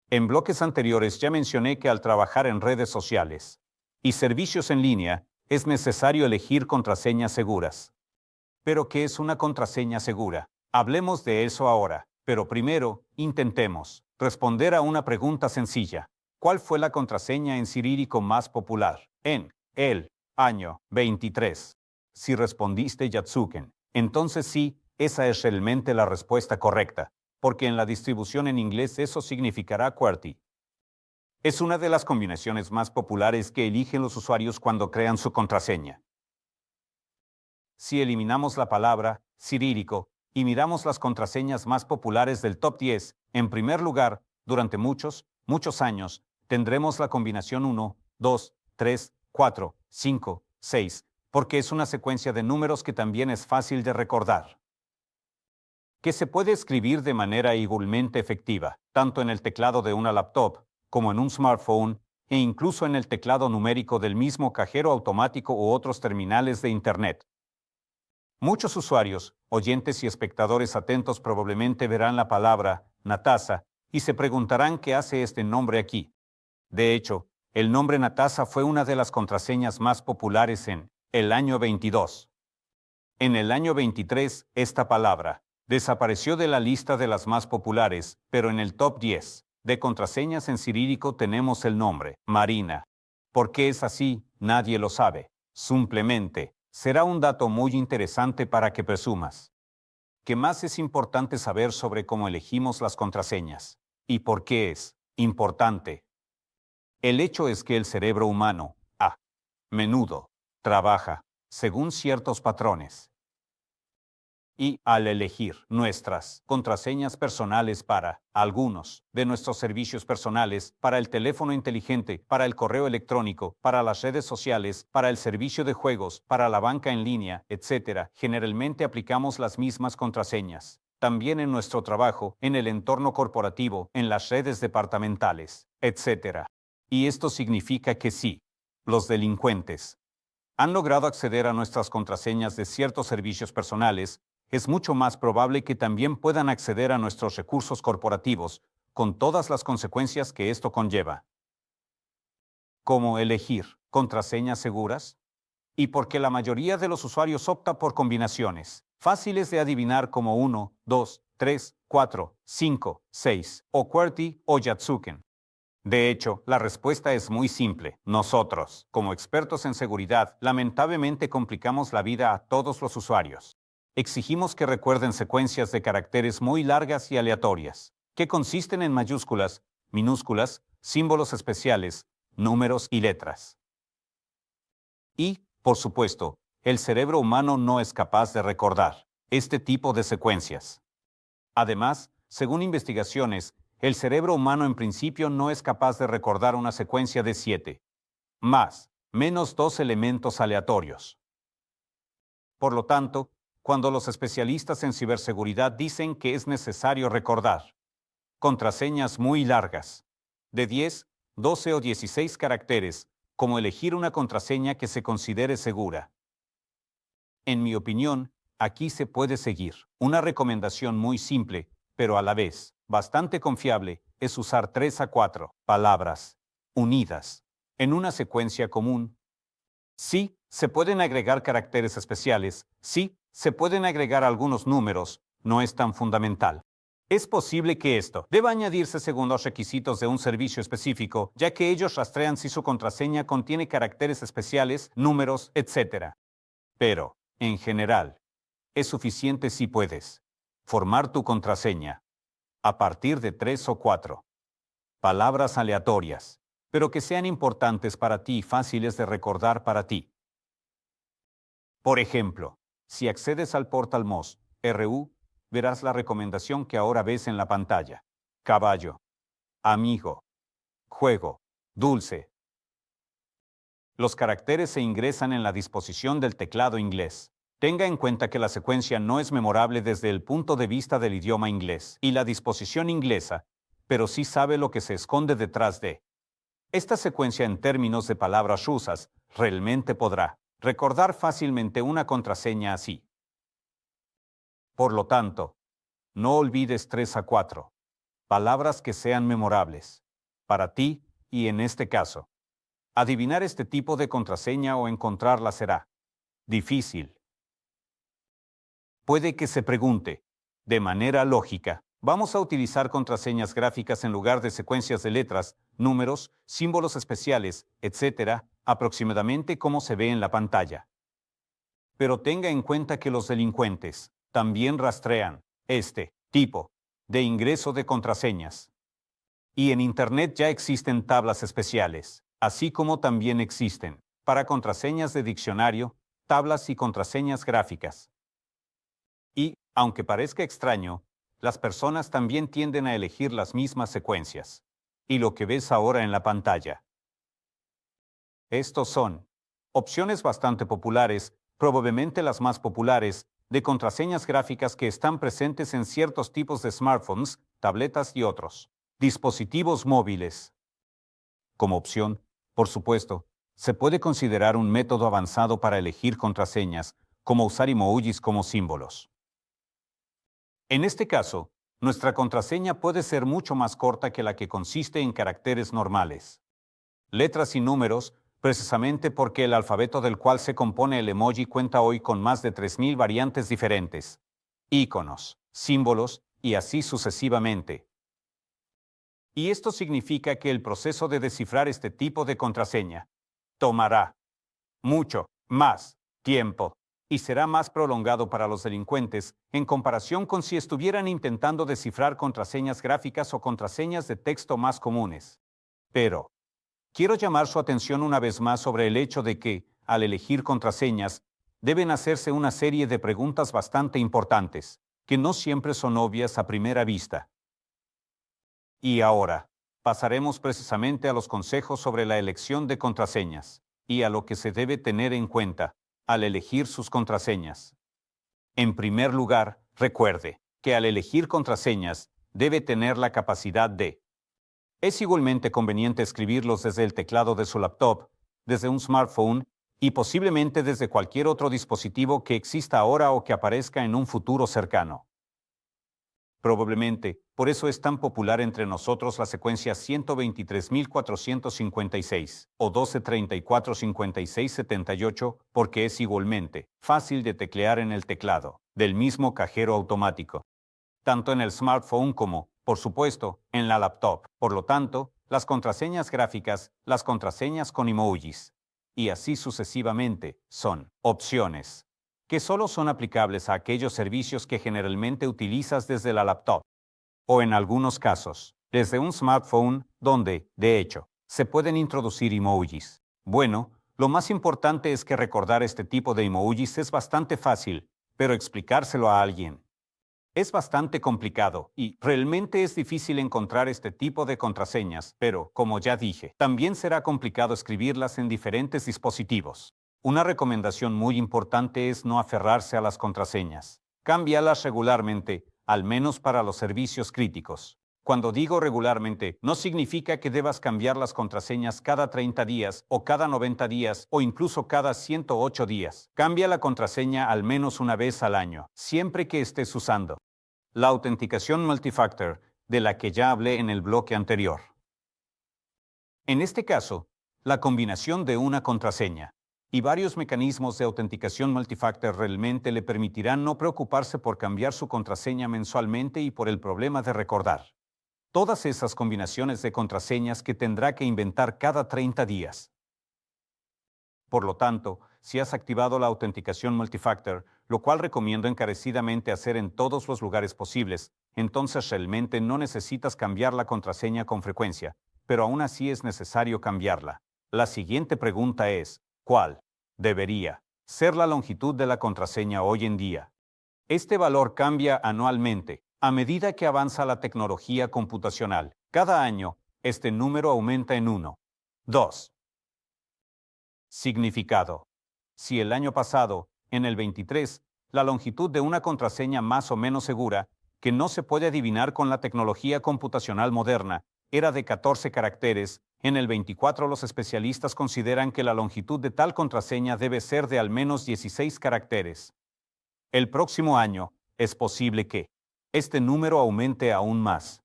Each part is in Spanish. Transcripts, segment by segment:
En bloques anteriores ya mencioné que al trabajar en redes sociales y servicios en línea, es necesario elegir contraseñas seguras. ¿Pero qué es una contraseña segura? Hablemos de eso ahora, pero primero, intentemos responder a una pregunta sencilla. ¿Cuál fue la contraseña en cirílico más popular en el año 23? Si respondiste Yatsuken, entonces sí, esa es realmente la respuesta correcta, porque en la distribución en inglés eso significará QWERTY. Es una de las combinaciones más populares que eligen los usuarios cuando crean su contraseña. Si eliminamos la palabra cirílico y miramos las contraseñas más populares del top 10, en primer lugar, durante muchos años, tendremos la combinación 1, 2, 3, 4, 5, 6, porque es una secuencia de números que también es fácil de recordar, que se puede escribir de manera igualmente efectiva, tanto en el teclado de una laptop como en un smartphone e incluso en el teclado numérico del mismo cajero automático u otros terminales de Internet. Muchos usuarios, oyentes y espectadores atentos probablemente verán la palabra Natasha y se preguntarán qué hace este nombre aquí. De hecho, el nombre Natasha fue una de las contraseñas más populares en el año 22. En el año 23, esta palabra desapareció de la lista de las más populares, pero en el top 10 de contraseñas en cirílico tenemos el nombre Marina. ¿Por qué es así? Nadie lo sabe. Simplemente, será un dato muy interesante para que presumas. ¿Qué más es importante saber sobre cómo elegimos las contraseñas? ¿Y por qué es importante? El hecho es que el cerebro humano, a menudo, trabaja según ciertos patrones. Y al elegir nuestras contraseñas personales para algunos de nuestros servicios personales, para el teléfono inteligente, para el correo electrónico, para las redes sociales, para el servicio de juegos, para la banca en línea, etc., generalmente aplicamos las mismas contraseñas. También en nuestro trabajo, en el entorno corporativo, en las redes departamentales, etc. Y esto significa que sí, los delincuentes han logrado acceder a nuestras contraseñas de ciertos servicios personales, es mucho más probable que también puedan acceder a nuestros recursos corporativos, con todas las consecuencias que esto conlleva. ¿Cómo elegir contraseñas seguras? Y porque la mayoría de los usuarios opta por combinaciones fáciles de adivinar como 1, 2, 3, 4, 5, 6, o QWERTY o Yatsuken. De hecho, la respuesta es muy simple. Nosotros, como expertos en seguridad, lamentablemente complicamos la vida a todos los usuarios. Exigimos que recuerden secuencias de caracteres muy largas y aleatorias, que consisten en mayúsculas, minúsculas, símbolos especiales, números y letras. Y, por supuesto, el cerebro humano no es capaz de recordar este tipo de secuencias. Además, según investigaciones, el cerebro humano en principio no es capaz de recordar una secuencia de 7, más, menos 2 elementos aleatorios. Por lo tanto, cuando los especialistas en ciberseguridad dicen que es necesario recordar contraseñas muy largas, de 10, 12 o 16 caracteres, como elegir una contraseña que se considere segura. En mi opinión, aquí se puede seguir una recomendación muy simple, pero a la vez bastante confiable, es usar 3 a 4 palabras unidas en una secuencia común. Sí, se pueden agregar caracteres especiales, sí, se pueden agregar algunos números, no es tan fundamental. Es posible que esto deba añadirse según los requisitos de un servicio específico, ya que ellos rastrean si su contraseña contiene caracteres especiales, números, etc. Pero, en general, es suficiente si puedes formar tu contraseña a partir de 3 o 4 palabras aleatorias, pero que sean importantes para ti y fáciles de recordar para ti. Por ejemplo, si accedes al portal MOS.ru, verás la recomendación que ahora ves en la pantalla. Caballo, amigo, juego, dulce. Los caracteres se ingresan en la disposición del teclado inglés. Tenga en cuenta que la secuencia no es memorable desde el punto de vista del idioma inglés y la disposición inglesa, pero sí sabe lo que se esconde detrás de esta secuencia en términos de palabras rusas. Realmente podrá recordar fácilmente una contraseña así. Por lo tanto, no olvides 3 a 4 Palabras que sean memorables. Para ti, y en este caso. Adivinar este tipo de contraseña o encontrarla será difícil. Puede que se pregunte, de manera lógica, ¿vamos a utilizar contraseñas gráficas en lugar de secuencias de letras, números, símbolos especiales, etcétera, aproximadamente como se ve en la pantalla? Pero tenga en cuenta que los delincuentes también rastrean este tipo de ingreso de contraseñas. Y en Internet ya existen tablas especiales, así como también existen, para contraseñas de diccionario, tablas y contraseñas gráficas. Y, aunque parezca extraño, las personas también tienden a elegir las mismas secuencias. Y lo que ves ahora en la pantalla. Estos son opciones bastante populares, probablemente las más populares, de contraseñas gráficas que están presentes en ciertos tipos de smartphones, tabletas y otros dispositivos móviles. Como opción, por supuesto, se puede considerar un método avanzado para elegir contraseñas, como usar emojis como símbolos. En este caso, nuestra contraseña puede ser mucho más corta que la que consiste en caracteres normales, letras y números, precisamente porque el alfabeto del cual se compone el emoji cuenta hoy con más de 3.000 variantes diferentes, iconos, símbolos y así sucesivamente. Y esto significa que el proceso de descifrar este tipo de contraseña tomará mucho más tiempo y será más prolongado para los delincuentes en comparación con si estuvieran intentando descifrar contraseñas gráficas o contraseñas de texto más comunes. Pero quiero llamar su atención una vez más sobre el hecho de que, al elegir contraseñas, deben hacerse una serie de preguntas bastante importantes, que no siempre son obvias a primera vista. Y ahora, pasaremos precisamente a los consejos sobre la elección de contraseñas y a lo que se debe tener en cuenta al elegir sus contraseñas. En primer lugar, recuerde que al elegir contraseñas debe tener la capacidad de. Es igualmente conveniente escribirlos desde el teclado de su laptop, desde un smartphone y posiblemente desde cualquier otro dispositivo que exista ahora o que aparezca en un futuro cercano. Probablemente, por eso es tan popular entre nosotros la secuencia 123.456 o 12345678, porque es igualmente fácil de teclear en el teclado del mismo cajero automático, tanto en el smartphone como, por supuesto, en la laptop. Por lo tanto, las contraseñas gráficas, las contraseñas con emojis, y así sucesivamente, son opciones que solo son aplicables a aquellos servicios que generalmente utilizas desde la laptop, o en algunos casos, desde un smartphone, donde, de hecho, se pueden introducir emojis. Bueno, lo más importante es que recordar este tipo de emojis es bastante fácil, pero explicárselo a alguien es bastante complicado y realmente es difícil encontrar este tipo de contraseñas, pero, como ya dije, también será complicado escribirlas en diferentes dispositivos. Una recomendación muy importante es no aferrarse a las contraseñas. Cámbialas regularmente, al menos para los servicios críticos. Cuando digo regularmente, no significa que debas cambiar las contraseñas cada 30 días o cada 90 días o incluso cada 108 días. Cambia la contraseña al menos una vez al año, siempre que estés usando la autenticación multifactor, de la que ya hablé en el bloque anterior. En este caso, la combinación de una contraseña y varios mecanismos de autenticación multifactor realmente le permitirán no preocuparse por cambiar su contraseña mensualmente y por el problema de recordar todas esas combinaciones de contraseñas que tendrá que inventar cada 30 días. Por lo tanto, si has activado la autenticación multifactor, lo cual recomiendo encarecidamente hacer en todos los lugares posibles, entonces realmente no necesitas cambiar la contraseña con frecuencia, pero aún así es necesario cambiarla. La siguiente pregunta es, ¿cuál debería ser la longitud de la contraseña hoy en día? Este valor cambia anualmente, a medida que avanza la tecnología computacional. Cada año, este número aumenta en 1, 2. Significado. Si el año pasado, en el 23, la longitud de una contraseña más o menos segura, que no se puede adivinar con la tecnología computacional moderna, era de 14 caracteres, en el 24 los especialistas consideran que la longitud de tal contraseña debe ser de al menos 16 caracteres. El próximo año, es posible que este número aumente aún más.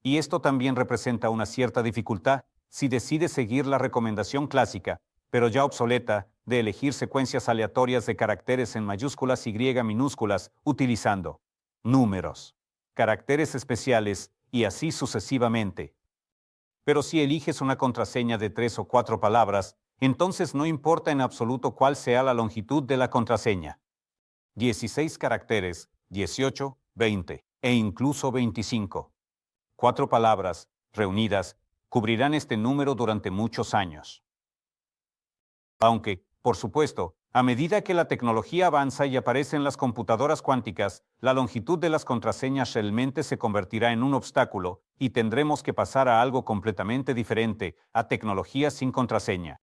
Y esto también representa una cierta dificultad si decides seguir la recomendación clásica, pero ya obsoleta, de elegir secuencias aleatorias de caracteres en mayúsculas y minúsculas utilizando números, caracteres especiales y así sucesivamente. Pero si eliges una contraseña de 3 o 4 palabras, entonces no importa en absoluto cuál sea la longitud de la contraseña. 16 caracteres, 18, 20 e incluso 25. 4 palabras, reunidas, cubrirán este número durante muchos años. Aunque, por supuesto, a medida que la tecnología avanza y aparecen las computadoras cuánticas, la longitud de las contraseñas realmente se convertirá en un obstáculo y tendremos que pasar a algo completamente diferente, a tecnologías sin contraseña.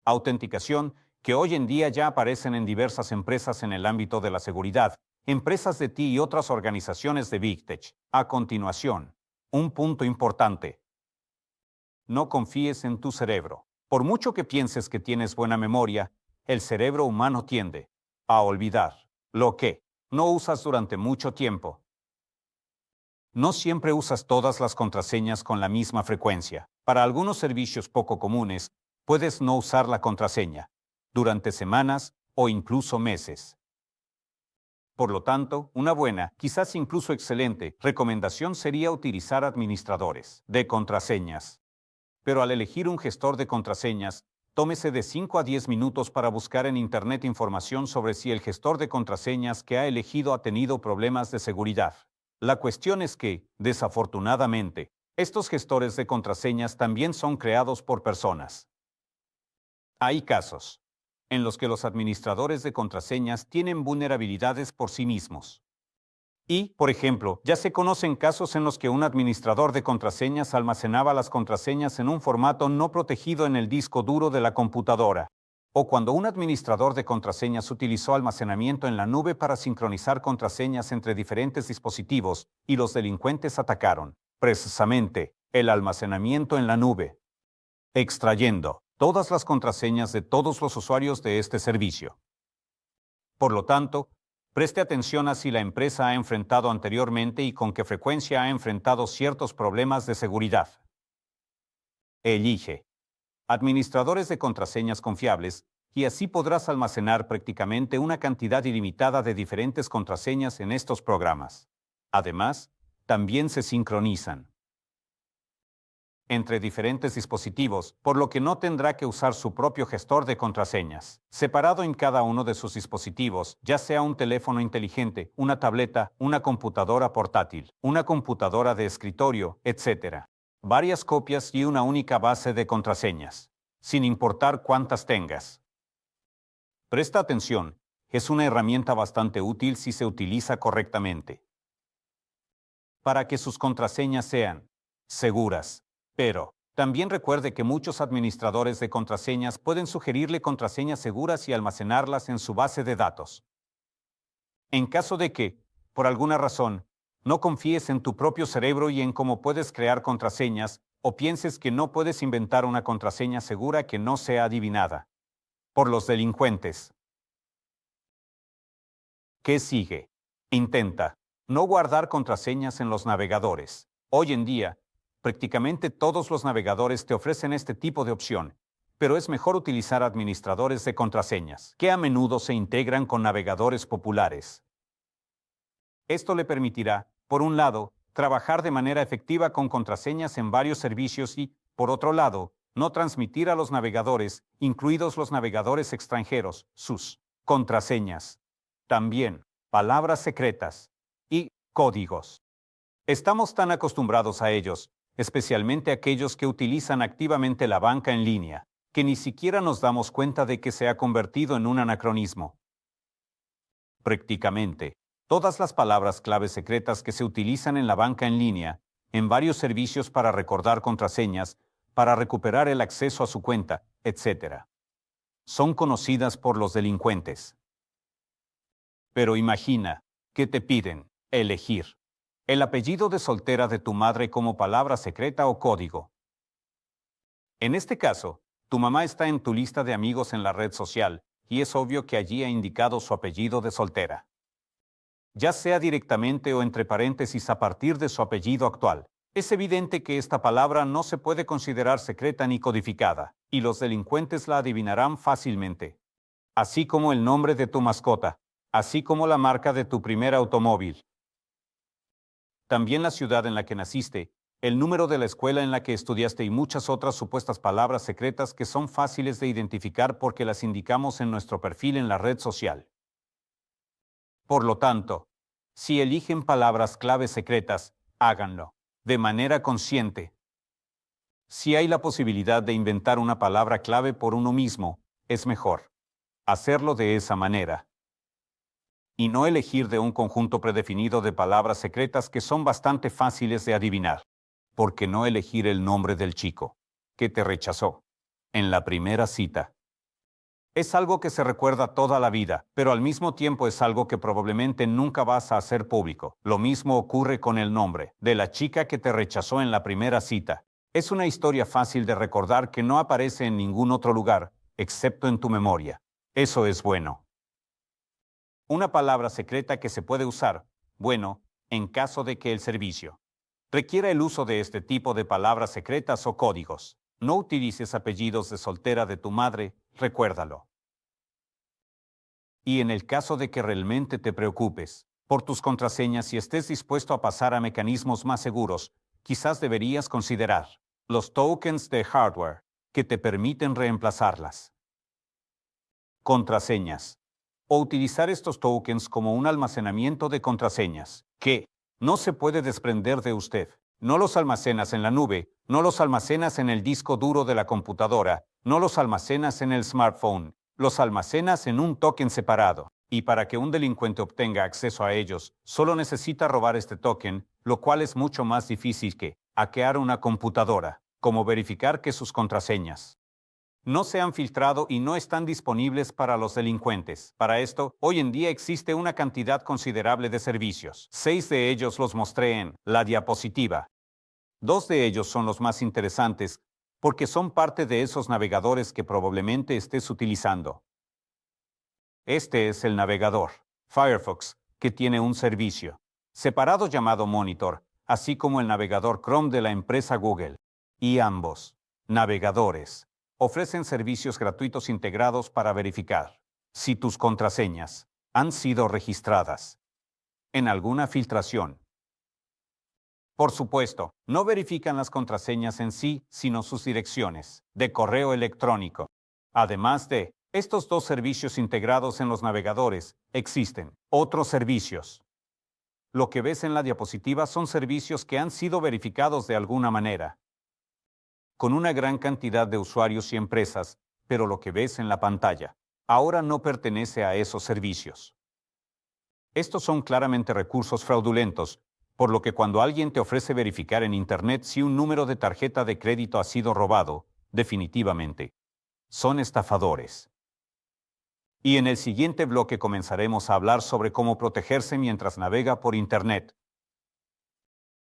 Autenticación, que hoy en día ya aparecen en diversas empresas en el ámbito de la seguridad, empresas de TI y otras organizaciones de Big Tech. A continuación, un punto importante. No confíes en tu cerebro. Por mucho que pienses que tienes buena memoria, el cerebro humano tiende a olvidar lo que no usas durante mucho tiempo. No siempre usas todas las contraseñas con la misma frecuencia. Para algunos servicios poco comunes, puedes no usar la contraseña durante semanas o incluso meses. Por lo tanto, una buena, quizás incluso excelente, recomendación sería utilizar administradores de contraseñas. Pero al elegir un gestor de contraseñas, tómese de 5 a 10 minutos para buscar en Internet información sobre si el gestor de contraseñas que ha elegido ha tenido problemas de seguridad. La cuestión es que, desafortunadamente, estos gestores de contraseñas también son creados por personas. Hay casos en los que los administradores de contraseñas tienen vulnerabilidades por sí mismos. Y, por ejemplo, ya se conocen casos en los que un administrador de contraseñas almacenaba las contraseñas en un formato no protegido en el disco duro de la computadora, o cuando un administrador de contraseñas utilizó almacenamiento en la nube para sincronizar contraseñas entre diferentes dispositivos y los delincuentes atacaron, precisamente, el almacenamiento en la nube, extrayendo todas las contraseñas de todos los usuarios de este servicio. Por lo tanto, preste atención a si la empresa ha enfrentado anteriormente y con qué frecuencia ha enfrentado ciertos problemas de seguridad. Elige administradores de contraseñas confiables y así podrás almacenar prácticamente una cantidad ilimitada de diferentes contraseñas en estos programas. Además, también se sincronizan entre diferentes dispositivos, por lo que no tendrá que usar su propio gestor de contraseñas, separado en cada uno de sus dispositivos, ya sea un teléfono inteligente, una tableta, una computadora portátil, una computadora de escritorio, etc. Varias copias y una única base de contraseñas, sin importar cuántas tengas. Presta atención, es una herramienta bastante útil si se utiliza correctamente. Para que sus contraseñas sean seguras. Pero, también recuerde que muchos administradores de contraseñas pueden sugerirle contraseñas seguras y almacenarlas en su base de datos. En caso de que, por alguna razón, no confíes en tu propio cerebro y en cómo puedes crear contraseñas, o pienses que no puedes inventar una contraseña segura que no sea adivinada por los delincuentes. ¿Qué sigue? Intenta no guardar contraseñas en los navegadores. Hoy en día, prácticamente todos los navegadores te ofrecen este tipo de opción, pero es mejor utilizar administradores de contraseñas, que a menudo se integran con navegadores populares. Esto le permitirá, por un lado, trabajar de manera efectiva con contraseñas en varios servicios y, por otro lado, no transmitir a los navegadores, incluidos los navegadores extranjeros, sus contraseñas. También, palabras secretas y códigos. Estamos tan acostumbrados a ellos, especialmente aquellos que utilizan activamente la banca en línea, que ni siquiera nos damos cuenta de que se ha convertido en un anacronismo. Prácticamente, todas las palabras clave secretas que se utilizan en la banca en línea, en varios servicios para recordar contraseñas, para recuperar el acceso a su cuenta, etc., son conocidas por los delincuentes. Pero imagina que te piden elegir el apellido de soltera de tu madre como palabra secreta o código. En este caso, tu mamá está en tu lista de amigos en la red social y es obvio que allí ha indicado su apellido de soltera, ya sea directamente o entre paréntesis a partir de su apellido actual. Es evidente que esta palabra no se puede considerar secreta ni codificada, y los delincuentes la adivinarán fácilmente. Así como el nombre de tu mascota, así como la marca de tu primer automóvil. También la ciudad en la que naciste, el número de la escuela en la que estudiaste y muchas otras supuestas palabras secretas que son fáciles de identificar porque las indicamos en nuestro perfil en la red social. Por lo tanto, si eligen palabras clave secretas, háganlo, de manera consciente. Si hay la posibilidad de inventar una palabra clave por uno mismo, es mejor hacerlo de esa manera. Y no elegir de un conjunto predefinido de palabras secretas que son bastante fáciles de adivinar. ¿Por qué no elegir el nombre del chico que te rechazó en la primera cita? Es algo que se recuerda toda la vida, pero al mismo tiempo es algo que probablemente nunca vas a hacer público. Lo mismo ocurre con el nombre de la chica que te rechazó en la primera cita. Es una historia fácil de recordar que no aparece en ningún otro lugar, excepto en tu memoria. Eso es bueno. Una palabra secreta que se puede usar, bueno, en caso de que el servicio requiera el uso de este tipo de palabras secretas o códigos. No utilices apellidos de soltera de tu madre, recuérdalo. Y en el caso de que realmente te preocupes por tus contraseñas y estés dispuesto a pasar a mecanismos más seguros, quizás deberías considerar los tokens de hardware que te permiten reemplazarlas. Contraseñas. O utilizar estos tokens como un almacenamiento de contraseñas, que no se puede desprender de usted. No los almacenas en la nube, no los almacenas en el disco duro de la computadora, no los almacenas en el smartphone, los almacenas en un token separado. Y para que un delincuente obtenga acceso a ellos, solo necesita robar este token, lo cual es mucho más difícil que hackear una computadora, como verificar que sus contraseñas no se han filtrado y no están disponibles para los delincuentes. Para esto, hoy en día existe una cantidad considerable de servicios. 6 de ellos los mostré en la diapositiva. 2 de ellos son los más interesantes, porque son parte de esos navegadores que probablemente estés utilizando. Este es el navegador Firefox, que tiene un servicio separado llamado Monitor, así como el navegador Chrome de la empresa Google. Y ambos navegadores ofrecen servicios gratuitos integrados para verificar si tus contraseñas han sido registradas en alguna filtración. Por supuesto, no verifican las contraseñas en sí, sino sus direcciones de correo electrónico. Además de estos 2 servicios integrados en los navegadores, existen otros servicios. Lo que ves en la diapositiva son servicios que han sido verificados de alguna manera, con una gran cantidad de usuarios y empresas, pero lo que ves en la pantalla ahora no pertenece a esos servicios. Estos son claramente recursos fraudulentos, por lo que cuando alguien te ofrece verificar en Internet si un número de tarjeta de crédito ha sido robado, definitivamente son estafadores. Y en el siguiente bloque comenzaremos a hablar sobre cómo protegerse mientras navega por Internet.